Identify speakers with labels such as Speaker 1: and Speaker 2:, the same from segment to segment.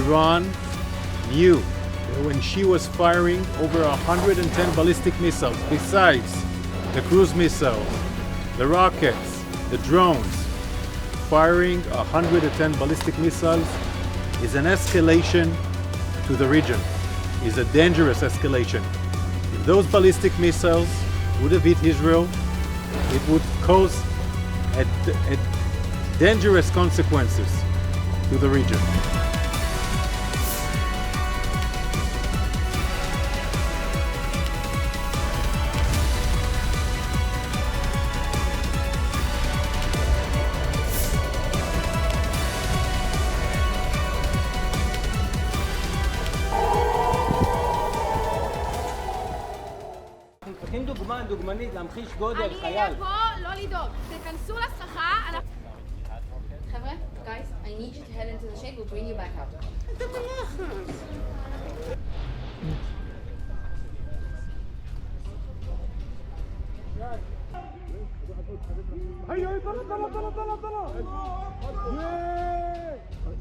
Speaker 1: Iran knew that when she was firing over 110 ballistic missiles, besides the cruise missiles, the rockets, the drones, firing 110 ballistic missiles is an escalation to the region, is a dangerous escalation. If those ballistic missiles would have hit Israel, it would cause a dangerous consequences to the region.
Speaker 2: צריכים דוגמנית להמחיש גודל חייל.
Speaker 3: אני אהיה פה, לא לדאוג. תכנסו לסככה. חבר'ה, guys, I need you to head into the shade. We'll bring you back out.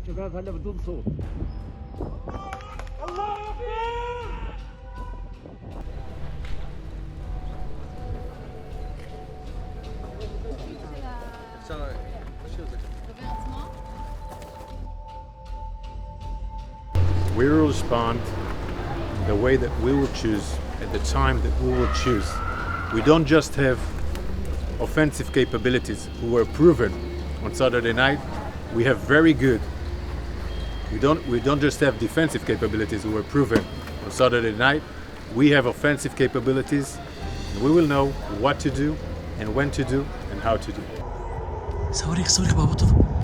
Speaker 2: شباب هلا بدون صوت. الله أكبر.
Speaker 1: We will respond the way that we will choose at the time that we will choose. We don't just have offensive capabilities who were proven on Saturday night. We have very good. We don't just have defensive capabilities who were proven on Saturday night. We have offensive capabilities. And we will know what to do and when to do and how to do.
Speaker 4: صواريخ بابا